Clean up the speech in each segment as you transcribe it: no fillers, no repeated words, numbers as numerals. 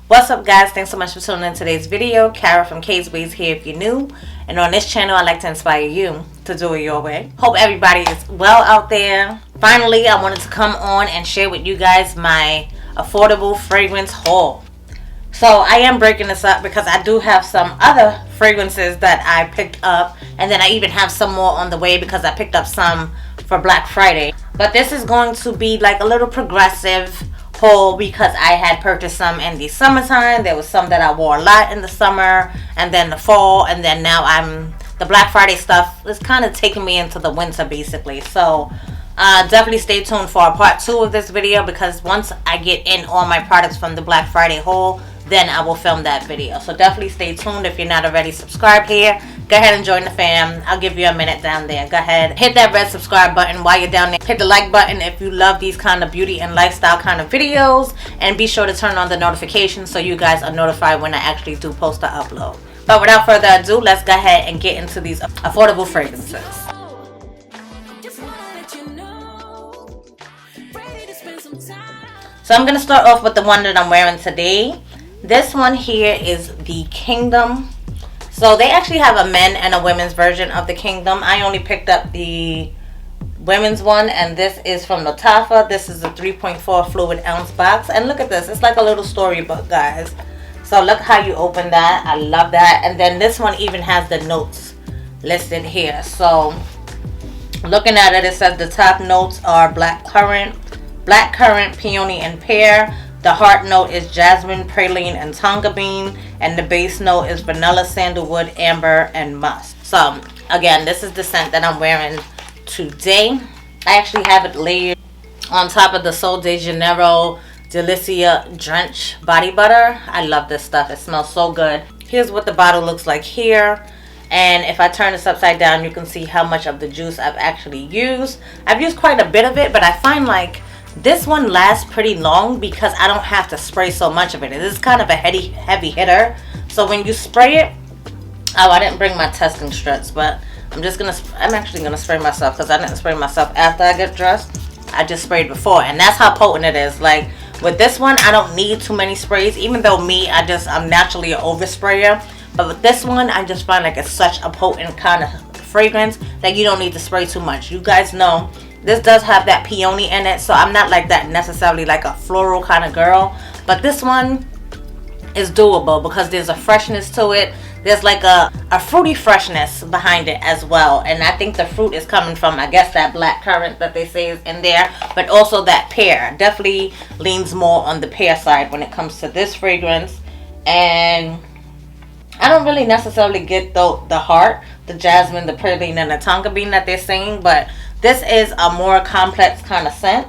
What's up, guys? Thanks so much for tuning in today's video. Khair from KSquad here if you're new. And on this channel, I like to inspire you to do it your way. Hope everybody is well out there. Finally, I wanted to come on and share with you guys my affordable fragrance haul. So I am breaking this up because I do have some other fragrances that I picked up. And then I even have some more on the way because I picked up some for Black Friday. But this is going to be like a little progressive haul because I had purchased some in the summertime. There was some that I wore a lot in the summer and then the fall, and then now the Black Friday stuff is kind of taking me into the winter basically. So definitely stay tuned for a part 2 of this video, because once I get in all my products from the Black Friday haul, then I will film that video. So definitely stay tuned. If you're not already subscribed here, go ahead and join the fam. I'll give you a minute down there. Go ahead, hit that red subscribe button while you're down there. Hit the like button if you love these kind of beauty and lifestyle kind of videos, and be sure to turn on the notifications so you guys are notified when I actually do post or upload. But without further ado, let's go ahead and get into these affordable fragrances. So I'm going to start off with the one that I'm wearing today. This one here is the Kingdom. So they actually have a men and a women's version of the Kingdom. I only picked up the women's one, and this is from Lattafa. This is a 3.4 fluid ounce box, and look at this. It's like a little storybook, guys. So look how you open that. I love that. And then this one even has the notes listed here. So looking at it, it says the top notes are black currant, peony, and pear. The heart note is jasmine, praline, and tonka bean. And the base note is vanilla, sandalwood, amber, and musk. So, again, this is the scent that I'm wearing today. I actually have it layered on top of the Sol de Janeiro Delicia Drench Body Butter. I love this stuff. It smells so good. Here's what the bottle looks like here. And if I turn this upside down, you can see how much of the juice I've actually used. I've used quite a bit of it, but I find like this one lasts pretty long because I don't have to spray so much of it. It is kind of a heavy hitter. So when you spray it, oh, I didn't bring my testing strips, but I'm actually gonna spray myself because I didn't spray myself after I get dressed. I just sprayed before, and that's how potent it is. Like with this one, I don't need too many sprays, even though I'm naturally an oversprayer. But with this one, I just find like it's such a potent kind of fragrance that you don't need to spray too much. You guys know this does have that peony in it, so I'm not like that necessarily like a floral kind of girl. But this one is doable because there's a freshness to it. There's like a fruity freshness behind it as well. And I think the fruit is coming from, I guess, that black currant that they say is in there. But also that pear. Definitely leans more on the pear side when it comes to this fragrance. And I don't really necessarily get the heart, the jasmine, the praline, and the tonka bean that they're saying. But this is a more complex kind of scent.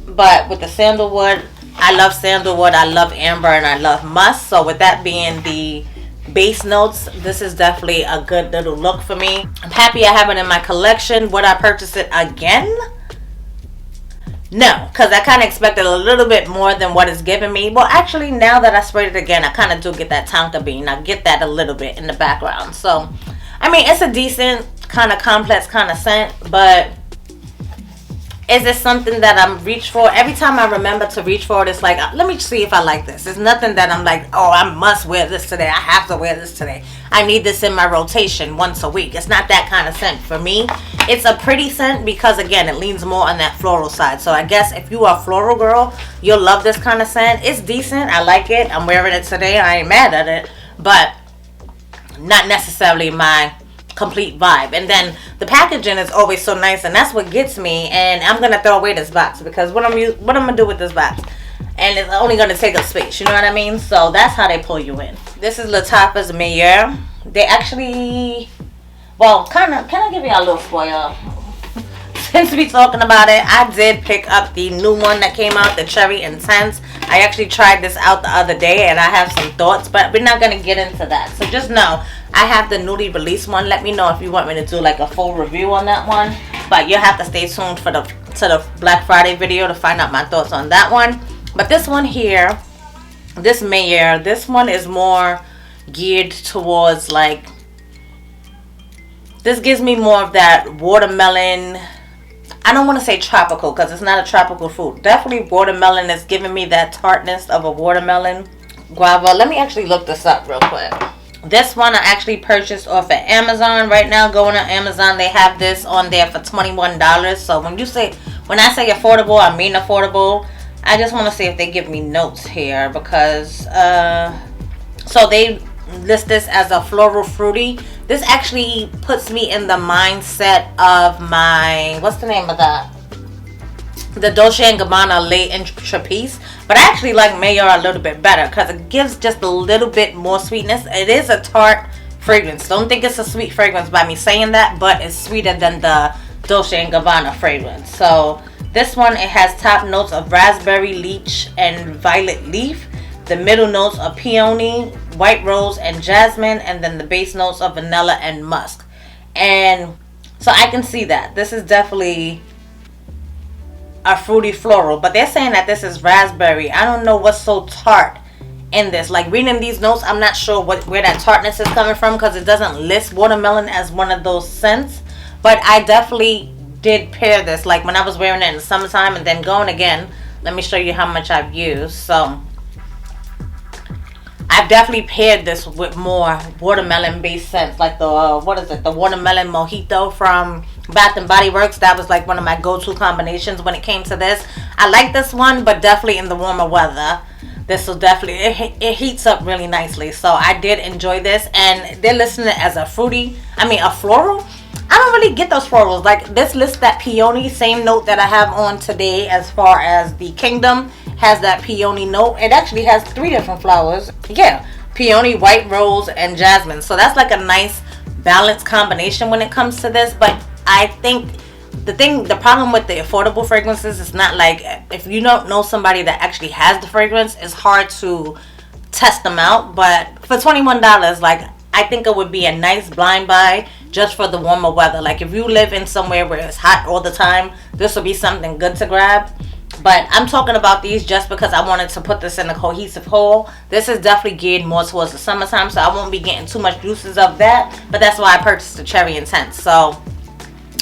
But with the sandalwood, I love sandalwood, I love amber, and I love musk. So with that being the base notes, this is definitely a good little look for me. I'm happy I have it in my collection. Would I purchase it again? No, because I kind of expected a little bit more than what it's giving me. Well, actually, now that I sprayed it again, I kind of do get that tonka bean. I get that a little bit in the background. So, I mean, it's a decent kind of complex kind of scent, but is it something that I'm reach for? Every time I remember to reach for it, it's like, let me see if I like this. It's nothing that I'm like, oh, I must wear this today. I have to wear this today. I need this in my rotation once a week. It's not that kind of scent for me. It's a pretty scent because, again, it leans more on that floral side. So I guess if you are a floral girl, you'll love this kind of scent. It's decent. I like it. I'm wearing it today. I ain't mad at it, but not necessarily my complete vibe. And then the packaging is always so nice, and that's what gets me. And I'm gonna throw away this box because what I'm gonna do with this box, and it's only gonna take up space, you know what I mean? So that's how they pull you in. This is Lattafa Mayar. They actually, well, can I give you a little spoiler? Since we talking about it, I did pick up the new one that came out, the Cherry Intense. I actually tried this out the other day, and I have some thoughts, but we're not going to get into that. So just know, I have the newly released one. Let me know if you want me to do like a full review on that one. But you'll have to stay tuned for the Black Friday video to find out my thoughts on that one. But this one here, this Mayar, this one is more geared towards like, this gives me more of that watermelon. I don't want to say tropical because it's not a tropical fruit. Definitely watermelon is giving me that tartness of a watermelon. guava. Let me actually look this up real quick. This one I actually purchased off of Amazon. Right now, going on Amazon, they have this on there for $21. So when I say affordable, I mean affordable. I just want to see if they give me notes here, because so they list this as a floral fruity. This actually puts me in the mindset of my, what's the name of that? The Dolce & Gabbana Le Intrapiece. But I actually like Mayar a little bit better because it gives just a little bit more sweetness. It is a tart fragrance. Don't think it's a sweet fragrance by me saying that, but it's sweeter than the Dolce & Gabbana fragrance. So this one, it has top notes of raspberry, lychee, and violet leaf. The middle notes are peony, white rose, and jasmine. And then the base notes are vanilla and musk. And so I can see that. This is definitely a fruity floral. But they're saying that this is raspberry. I don't know what's so tart in this. Like, reading these notes, I'm not sure where that tartness is coming from, because it doesn't list watermelon as one of those scents. But I definitely did pair this, like when I was wearing it in the summertime and then going again. Let me show you how much I've used. So I've definitely paired this with more watermelon based scents, like the the watermelon mojito from Bath and Body Works. That was like one of my go-to combinations when it came to this. I like this one, but definitely in the warmer weather, this will definitely, it heats up really nicely. So I did enjoy this, and they're listing it as a floral. I don't really get those florals. Like, this lists that peony, same note that I have on today as far as the Kingdom has that peony note. It actually has 3 different flowers. Yeah, peony, white rose, and jasmine. So that's like a nice balanced combination when it comes to this. But I think the problem with the affordable fragrances is not like, if you don't know somebody that actually has the fragrance, it's hard to test them out. But for $21, like, I think it would be a nice blind buy just for the warmer weather. Like, if you live in somewhere where it's hot all the time, this will be something good to grab. But I'm talking about these just because I wanted to put this in a cohesive whole. This is definitely geared more towards the summertime, so I won't be getting too much juices of that. But that's why I purchased the Cherry Intense. So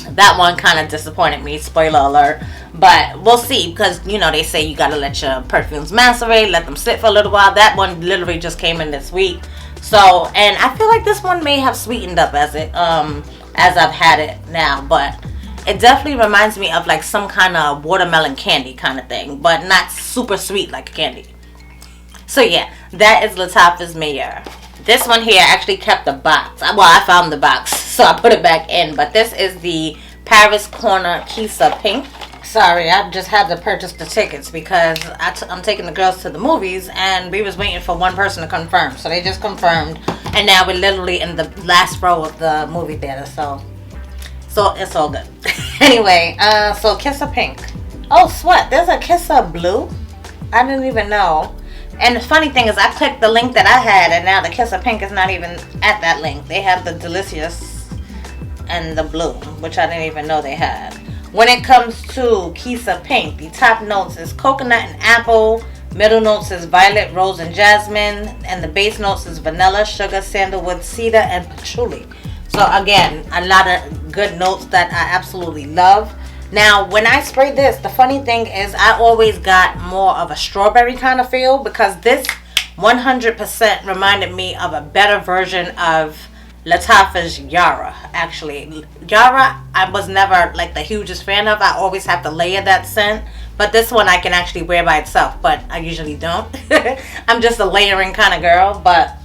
that one kind of disappointed me, spoiler alert. But we'll see, because, you know, they say you gotta let your perfumes macerate, let them sit for a little while. That one literally just came in this week. So, and I feel like this one may have sweetened up as I've had it now, but it definitely reminds me of like some kind of watermelon candy kind of thing, but not super sweet like candy. So yeah, that is Lattafa's Mayar. This one here actually kept the box. Well, I found the box, so I put it back in. But this is the Paris Corner Qissa Pink. Sorry, I just had to purchase the tickets because I'm taking the girls to the movies, and we was waiting for one person to confirm. So they just confirmed, and now we're literally in the last row of the movie theater. So it's all good. Anyway, so Qissa Pink. Oh, sweat. There's a Qissa Blue. I didn't even know. And the funny thing is, I clicked the link that I had, and now the Qissa Pink is not even at that link. They have the Delicious and the Blue, which I didn't even know they had. When it comes to Qissa Pink, the top notes is coconut and apple. Middle notes is violet, rose, and jasmine. And the base notes is vanilla, sugar, sandalwood, cedar, and patchouli. So again, a lot of good notes that I absolutely love. Now, when I spray this, the funny thing is I always got more of a strawberry kind of feel, because this 100% reminded me of a better version of Lattafa's Yara. Actually, Yara, I was never like the hugest fan of. I always have to layer that scent. But this one I can actually wear by itself, but I usually don't. I'm just a layering kind of girl. But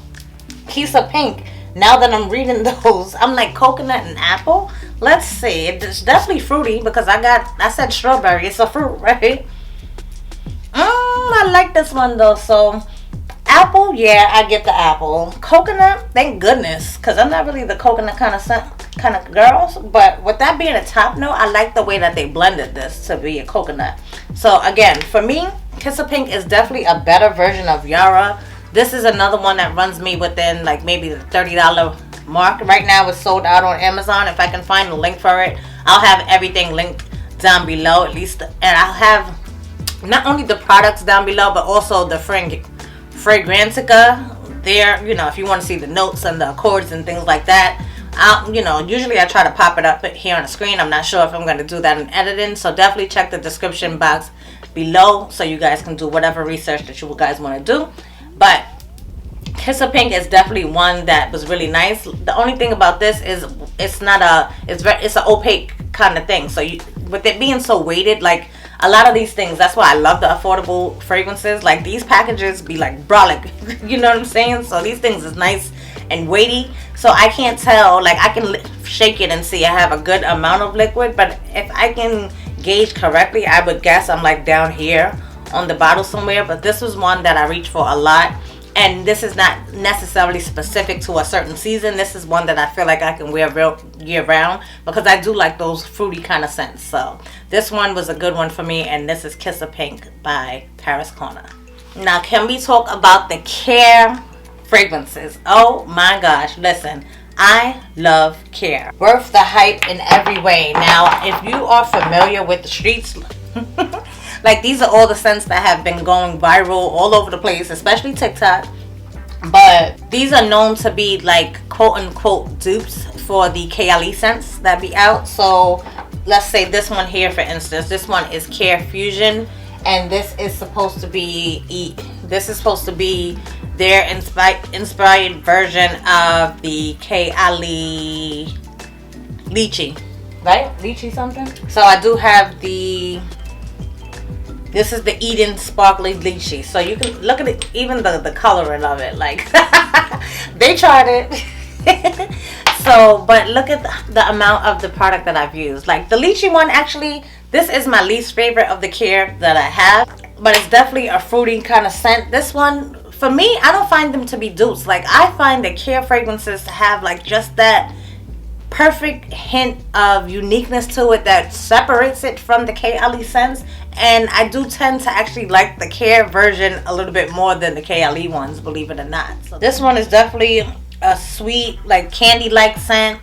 Qissa Pink, now that I'm reading those, I'm like coconut and apple. Let's see. It's definitely fruity because I said strawberry. It's a fruit, right? I like this one though. So apple, yeah, I get the apple. Coconut, thank goodness, because I'm not really the coconut kind of girl. But with that being a top note, I like the way that they blended this to be a coconut. So again, for me, Qissa Pink is definitely a better version of Yara. This is another one that runs me within like maybe the $30 mark. Right now it's sold out on Amazon. If I can find a link for it, I'll have everything linked down below at least. And I'll have not only the products down below, but also the Fragrantica there. You know, if you want to see the notes and the accords and things like that. Usually I try to pop it up here on the screen. I'm not sure if I'm going to do that in editing. So definitely check the description box below so you guys can do whatever research that you guys want to do. But Kissa Pink is definitely one that was really nice. The only thing about this is it's an opaque kind of thing. So with it being so weighted, like a lot of these things, that's why I love the affordable fragrances. Like these packages be like brolic, you know what I'm saying? So these things is nice and weighty. So I can't tell, like I can shake it and see I have a good amount of liquid, but if I can gauge correctly, I would guess I'm like down here on the bottle somewhere. But this was one that I reach for a lot, and this is not necessarily specific to a certain season. This is one that I feel like I can wear real year round, because I do like those fruity kind of scents. So this one was a good one for me, and this is Kissa Pink by Paris Corner. Now can we talk about the Khair fragrances? Oh my gosh, listen, I love Khair. Worth the hype in every way. Now if you are familiar with the streets, like these are all the scents that have been going viral all over the place, especially TikTok. But these are known to be like quote unquote dupes for the KLE scents that be out. So let's say this one here, for instance, this one is Khair Fusion, and this is supposed to be their inspired version of the KLE Lychee, right? Lychee something. So I do have this is the Eden Sparkly Lychee. So you can look at it, even the coloring of it, like they tried it. So, but look at the amount of the product that I've used. Like the Lychee one, actually, this is my least favorite of the Khair that I have, but it's definitely a fruity kind of scent. This one, for me, I don't find them to be dupes. Like I find the Khair fragrances to have like just that perfect hint of uniqueness to it that separates it from the KLE scents. And I do tend to actually like the Khair version a little bit more than the KLE ones, believe it or not. So this one is definitely a sweet, like candy-like scent.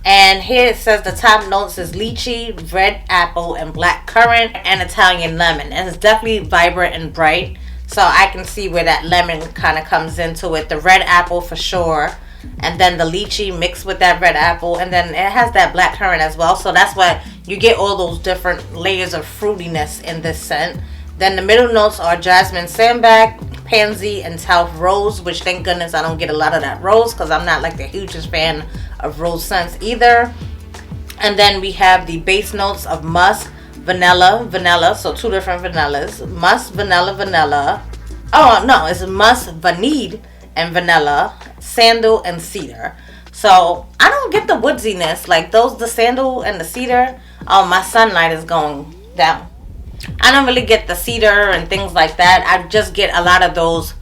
And here it says the top notes is lychee, red apple, and black currant, and Italian lemon. And it's definitely vibrant and bright. So I can see where that lemon kind of comes into it. The red apple for sure. And then the lychee mixed with that red apple, and then it has that black currant as well. So that's why you get all those different layers of fruitiness in this scent. Then the middle notes are jasmine sandbag, pansy, and talc rose, which thank goodness I don't get a lot of that rose, because I'm not like the hugest fan of rose scents either. And then we have the base notes of musk, vanilla, so two different vanillas. Musk, vanilla. Oh no, it's musk, vanille, and vanilla, sandal, and cedar. So I don't get the woodsiness, like the sandal and the cedar. Oh, my sunlight is going down. I don't really get the cedar and things like that. I just get a lot of those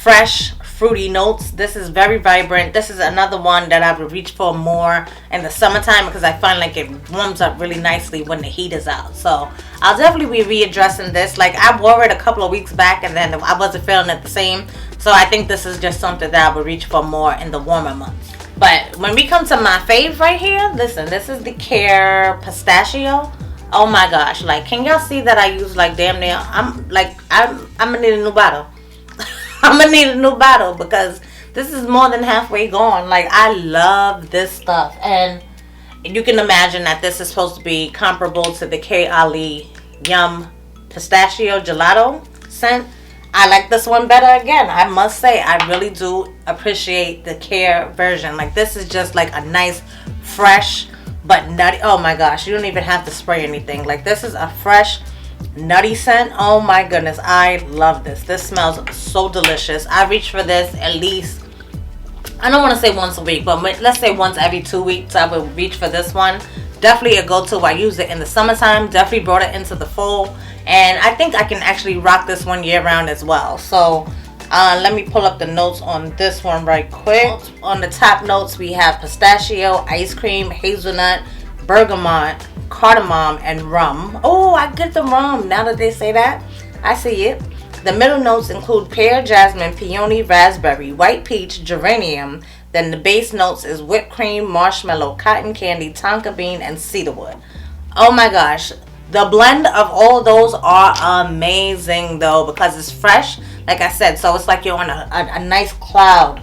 fresh fruity notes. This is very vibrant. This is another one that I would reach for more in the summertime, because I find like it warms up really nicely when the heat is out. So I'll definitely be readdressing this. Like I wore it a couple of weeks back, and then I wasn't feeling it the same. So I think this is just something that I would reach for more in the warmer months. But when we come to my fave right here, listen, this is the Khair Pistachio. Oh my gosh, like can y'all see that I use like damn near, I'm gonna need a new bottle. I'm gonna need a new bottle, because this is more than halfway gone. Like I love this stuff, and you can imagine that this is supposed to be comparable to the KLE Yum Pistachio Gelato scent. I like this one better. Again, I must say I really do appreciate the Khair version. Like this is just like a nice fresh but nutty. Oh my gosh, you don't even have to spray anything. Like this is a fresh nutty scent. Oh my goodness, I love this. This smells so delicious. I reach for this at least, I don't want to say once a week, but let's say once every 2 weeks I would reach for this one. Definitely a go-to. I use it in the summertime, definitely brought it into the fall, and I think I can actually rock this one year round as well. So let me pull up the notes on this one right quick. On the top notes we have pistachio, ice cream, hazelnut, bergamot, cardamom, and rum. Oh, I get the rum now that they say that. I see it. The middle notes include pear, jasmine, peony, raspberry, white peach, geranium. Then the base notes is whipped cream, marshmallow, cotton candy, tonka bean, and cedarwood. Oh my gosh. The blend of all those are amazing though, because it's fresh, like I said. So it's like you're on a nice cloud,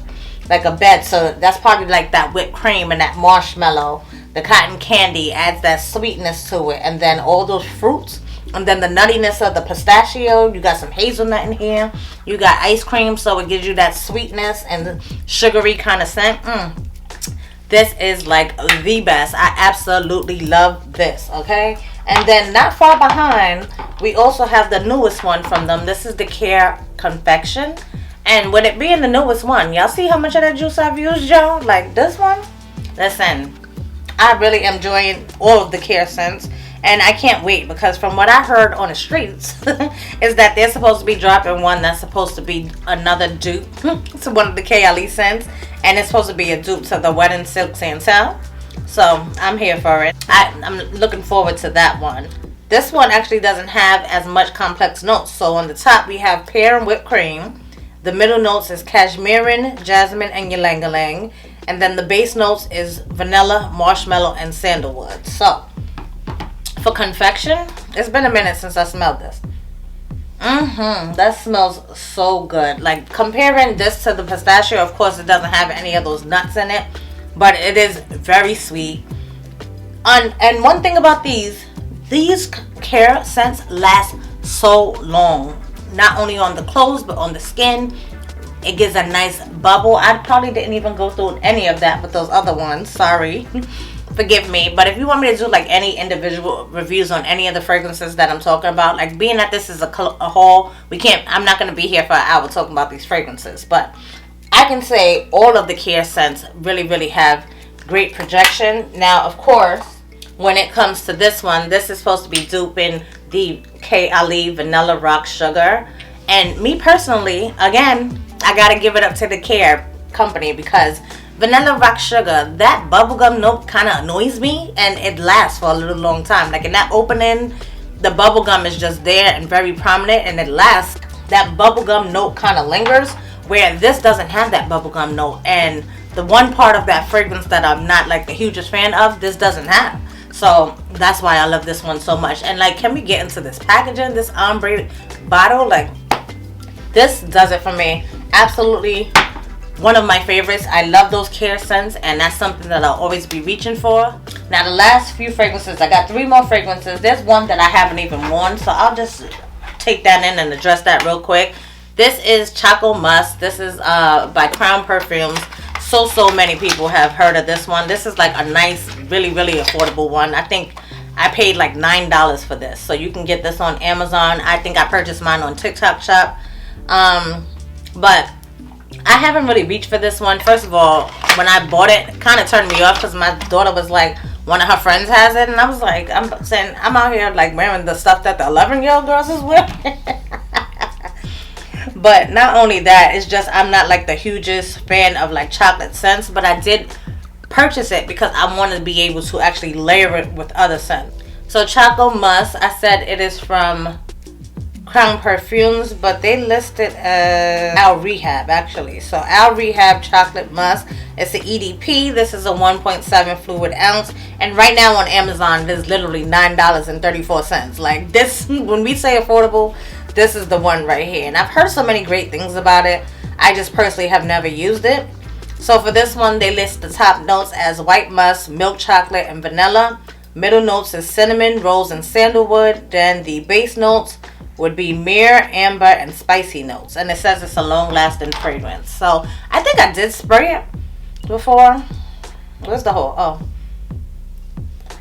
like a bed. So that's probably like that whipped cream and that marshmallow. The cotton candy adds that sweetness to it. And then all those fruits And then the nuttiness of the pistachio. You got some hazelnut in here. You got ice cream, so it gives you that sweetness and the sugary kind of scent. This is like the best. I absolutely love this, okay? And then not far behind, we also have the newest one from them. This is the Khair Confection. And with it being the newest one, y'all see how much of that juice I've used, y'all? Like this one? Listen, I really am enjoying all of the Khair scents. And I can't wait, because from what I heard on the streets is that they're supposed to be dropping one that's supposed to be another dupe to one of the KLE scents. And it's supposed to be a dupe to the Wedding Silk Santal. So I'm here for it. I'm looking forward to that one. This one actually doesn't have as much complex notes. So on the top we have pear and whipped cream. The middle notes is cashmere, jasmine, and ylang-ylang. And then the base notes is vanilla, marshmallow, and sandalwood. So for Confection, it's been a minute since I smelled this. That smells so good. Like, comparing this to the pistachio, of course it doesn't have any of those nuts in it, but it is very sweet. And one thing about these Khair scents last so long. Not only on the clothes, but on the skin. It gives a nice bubble. I probably didn't even go through any of that with those other ones. Sorry. Forgive me. But if you want me to do like any individual reviews on any of the fragrances that I'm talking about, like being that this is a haul, I'm not going to be here for an hour talking about these fragrances. But I can say all of the Khair scents really, really have great projection. Now, of course, when it comes to this one, this is supposed to be duping the KLE Vanilla Rock Sugar. And me personally, again, I gotta give it up to the Khair company, because Vanilla Rock Sugar, that bubblegum note kind of annoys me, and it lasts for a little long time. Like in that opening, the bubblegum is just there and very prominent, and it lasts. That bubblegum note kind of lingers, where this doesn't have that bubblegum note. And the one part of that fragrance that I'm not like the hugest fan of, this doesn't have. So that's why I love this one so much. And like, can we get into this packaging, this ombre bottle? Like, this does it for me. Absolutely one of my favorites. I love those Khair scents, and that's something that I'll always be reaching for. Now the last few fragrances, I got 3 more fragrances. There's one that I haven't even worn, so I'll just take that in and address that real quick. This is Choco Musk. This is by Crown Perfumes. So many people have heard of this one. This is like a nice, really, really affordable one. I think I paid like $9 for this. So you can get this on Amazon. I think I purchased mine on TikTok Shop. But I haven't really reached for this one. First of all, when I bought it, it kind of turned me off, because my daughter was like, one of her friends has it. And I was like, I'm saying, I'm out here like wearing the stuff that the 11-year-old girls is wearing. But not only that, it's just I'm not like the hugest fan of like chocolate scents, but I did purchase it because I wanted to be able to actually layer it with other scents. So Choco Musk, I said it is from Crown Perfumes, but they list it as Al-Rehab actually. So Al-Rehab Chocolate Musk. It's an EDP. This is a 1.7 fluid ounce, and right now on Amazon it is literally $9.34. Like this, when we say affordable, this is the one right here. And I've heard so many great things about it. I just personally have never used it. So for this one, they list the top notes as white musk, milk chocolate, and vanilla. Middle notes is cinnamon, rose, and sandalwood. Then the base notes would be myrrh, amber, and spicy notes. And it says it's a long-lasting fragrance. So I think I did spray it before. Where's the hole? Oh.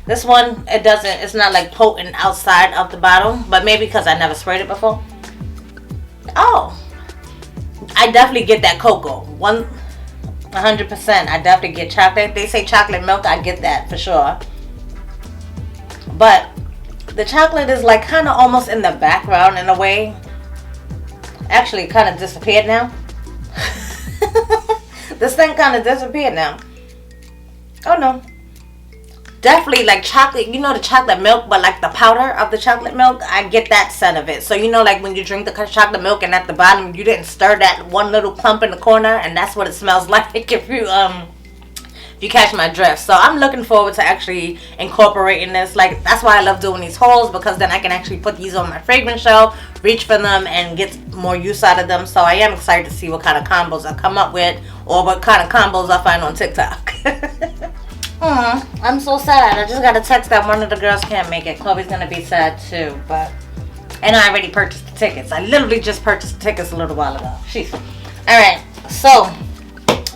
This one, it's not like potent outside of the bottle, but maybe because I never sprayed it before. Oh, I definitely get that cocoa. 100%. I definitely get chocolate. They say chocolate milk, I get that for sure. But the chocolate is like kind of almost in the background in a way. Actually, it kind of disappeared now. This thing kind of disappeared now. Oh no. Definitely like chocolate, you know, the chocolate milk, but like the powder of the chocolate milk, I get that scent of it. So you know, like when you drink the chocolate milk and at the bottom you didn't stir that one little clump in the corner, and that's what it smells like if you catch my drift. So I'm looking forward to actually incorporating this. Like, that's why I love doing these hauls, because then I can actually put these on my fragrance shelf, reach for them, and get more use out of them. So I am excited to see what kind of combos I come up with, or what kind of combos I find on TikTok. I'm so sad. I just got a text that one of the girls can't make it. Chloe's gonna be sad too, but and I already purchased the tickets. I literally just purchased the tickets a little while ago. Jeez. Alright, so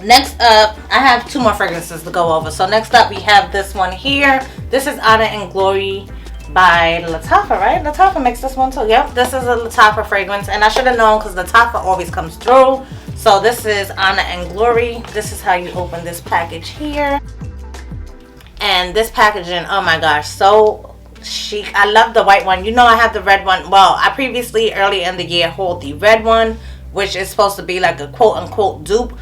next up, I have 2 more fragrances to go over. So next up we have this one here. This is Honor and Glory by Lattafa, right? Lattafa makes this one too. Yep, this is a Lattafa fragrance, and I should have known because Lattafa always comes through. So this is Honor and Glory. This is how you open this package here. And this packaging, oh my gosh, so chic. I love the white one. You know I have the red one. Well, I previously, earlier in the year, hold the red one, which is supposed to be like a quote-unquote dupe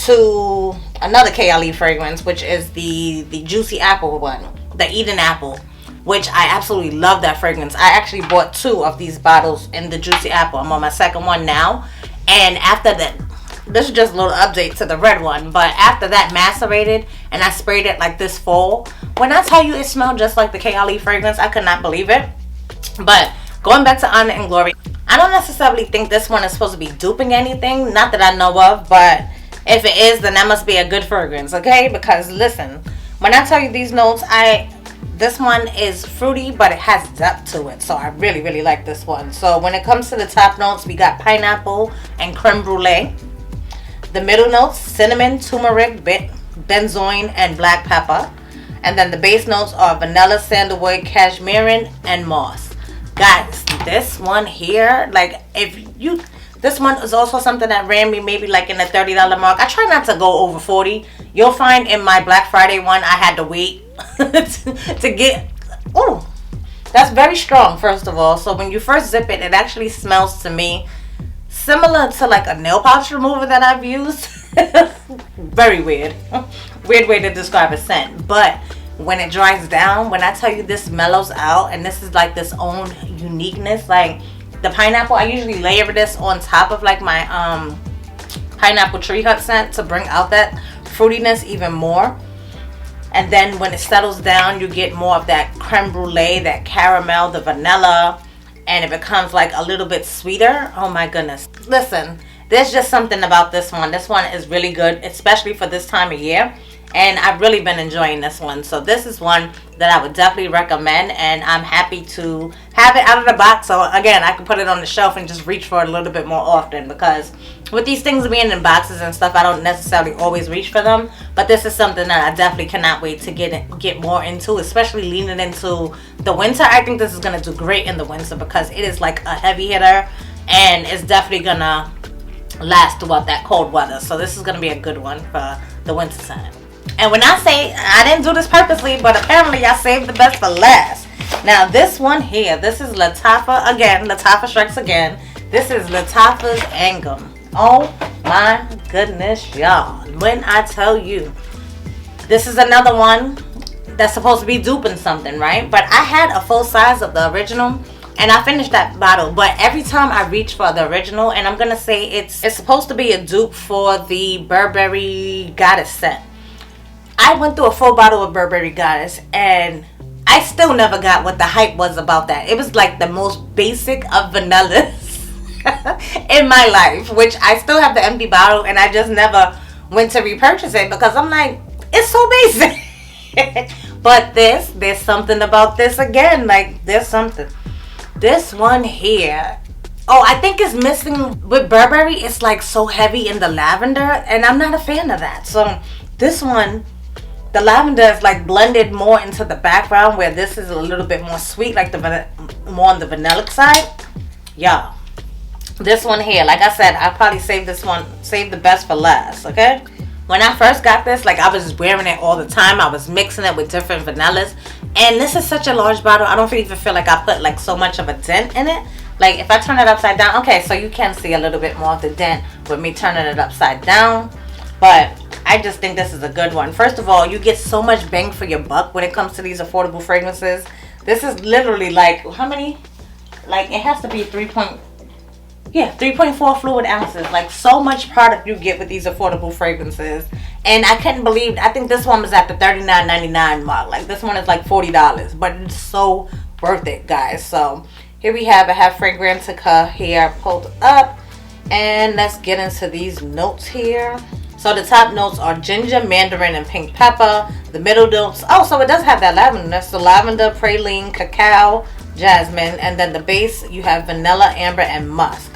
to another KLE fragrance, which is the Juicy Apple one, the Eden Apple, which I absolutely love that fragrance. I actually bought 2 of these bottles in the Juicy Apple. I'm on my second one now. And after that, this is just a little update to the red one, but after that macerated and I sprayed it like this fall, when I tell you it smelled just like the KLE fragrance, I could not believe it. But going back to Honor and Glory, I don't necessarily think this one is supposed to be duping anything, not that I know of, but if it is, then that must be a good fragrance, okay? Because listen, when I tell you these notes, this one is fruity, but it has depth to it, so I really, really like this one. So when it comes to the top notes, we got pineapple and creme brulee. The middle notes, cinnamon, turmeric, benzoin, and black pepper. And then the base notes are vanilla, sandalwood, cashmere, and moss. Guys, this one here, like this one is also something that ran me maybe like in the $30 mark. I try not to go over 40. You'll find in my Black Friday one, I had to wait to get, oh, that's very strong, first of all. So when you first zip it, it actually smells to me similar to like a nail polish remover that I've used. Very weird. Weird way to describe a scent. But when it dries down, when I tell you this mellows out, and this is like this own uniqueness, like the pineapple, I usually layer this on top of like my pineapple tree hut scent to bring out that fruitiness even more. And then when it settles down, you get more of that creme brulee, that caramel, the vanilla, and it becomes like a little bit sweeter. Oh my goodness. Listen, there's just something about this one. This one is really good, especially for this time of year. And I've really been enjoying this one. So this is one that I would definitely recommend. And I'm happy to have it out of the box. So again, I can put it on the shelf and just reach for it a little bit more often. Because with these things being in boxes and stuff, I don't necessarily always reach for them. But this is something that I definitely cannot wait to get more into. Especially leaning into the winter. I think this is going to do great in the winter. Because it is like a heavy hitter. And it's definitely going to last throughout that cold weather. So this is going to be a good one for the winter time. And when I say, I didn't do this purposely, but apparently I saved the best for last. Now this one here, this is Lattafa again. Lattafa strikes again. This is Lattafa's Angham. Oh my goodness, y'all. When I tell you, this is another one that's supposed to be duping something, right? But I had a full size of the original, and I finished that bottle. But every time I reach for the original, and I'm going to say it's supposed to be a dupe for the Burberry Goddess set. I went through a full bottle of Burberry Goddess, and I still never got what the hype was about that. It was like the most basic of vanillas in my life, which I still have the empty bottle, and I just never went to repurchase it because I'm like, it's so basic. But there's something about this again. Like, there's something. This one here, oh, I think it's missing with Burberry. It's like so heavy in the lavender, and I'm not a fan of that. So this one, the lavender is like blended more into the background, where this is a little bit more sweet, like more on the vanilla side. Yeah, this one here, like I said, I probably saved the best for last. Okay, when I first got this, like I was wearing it all the time. I was mixing it with different vanillas, and this is such a large bottle. I don't even feel like I put like so much of a dent in it. Like if I turn it upside down, okay, so you can see a little bit more of the dent with me turning it upside down. But I just think this is a good one. First of all, you get so much bang for your buck when it comes to these affordable fragrances. This is literally like, how many? Like, it has to be 3.4 fluid ounces. Like, so much product you get with these affordable fragrances. And I couldn't believe, I think this one was at the $39.99 mark. Like, this one is like $40. But it's so worth it, guys. So, here we have, I have Fragrantica here pulled up. And let's get into these notes here. So the top notes are ginger, mandarin, and pink pepper. The middle notes, oh, so it does have that lavender. That's the lavender, praline, cacao, jasmine. And then the base, you have vanilla, amber, and musk.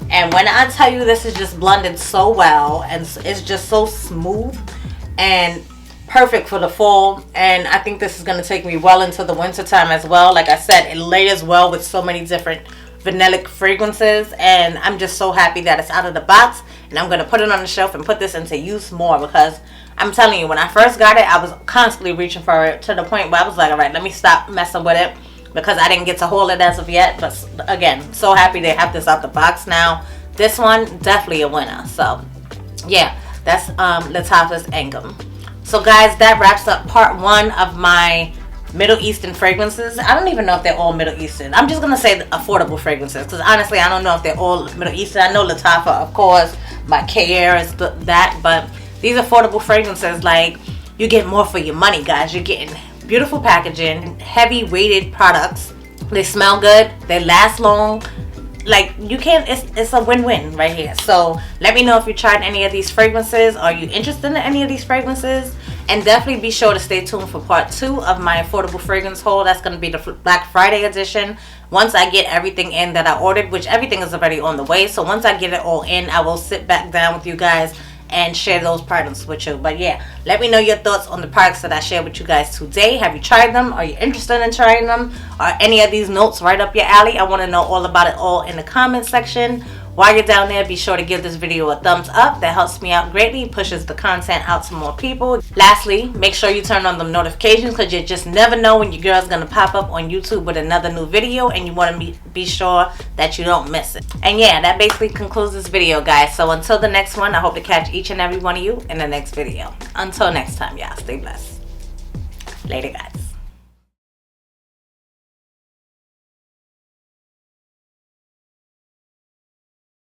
And when I tell you this is just blended so well, and it's just so smooth and perfect for the fall. And I think this is going to take me well into the winter time as well. Like I said, it layers well with so many different vanillic fragrances, and I'm just so happy that it's out of the box. And I'm going to put it on the shelf and put this into use more, because I'm telling you, when I first got it, I was constantly reaching for it to the point where I was like, all right, let me stop messing with it, because I didn't get to hold it as of yet. But again, so happy they have this out the box now. This one, definitely a winner. So yeah, that's Lattafa's Angham. So guys, that wraps up part 1 of my Middle Eastern fragrances. I don't even know if they're all Middle Eastern. I'm just gonna say affordable fragrances, because honestly I don't know if they're all Middle Eastern. I know Lattafa, of course, my Khair is that, but these affordable fragrances, like, you get more for your money, guys. You're getting beautiful packaging, heavy weighted products. They smell good, they last long. Like, you can't, it's a win-win right here. So let me know if you tried any of these fragrances. Are you interested in any of these fragrances? And definitely be sure to stay tuned for part 2 of my affordable fragrance haul. That's going to be the Black Friday edition. Once I get everything in that I ordered, which everything is already on the way. So once I get it all in, I will sit back down with you guys and share those products with you. But yeah, let me know your thoughts on the products that I shared with you guys today. Have you tried them? Are you interested in trying them? Are any of these notes right up your alley? I want to know all about it all in the comment section. While you're down there, be sure to give this video a thumbs up. That helps me out greatly, pushes the content out to more people. Lastly, make sure you turn on the notifications, because you just never know when your girl's going to pop up on YouTube with another new video, and you want to be sure that you don't miss it. And yeah, that basically concludes this video, guys. So until the next one, I hope to catch each and every one of you in the next video. Until next time, y'all, stay blessed. Later, guys.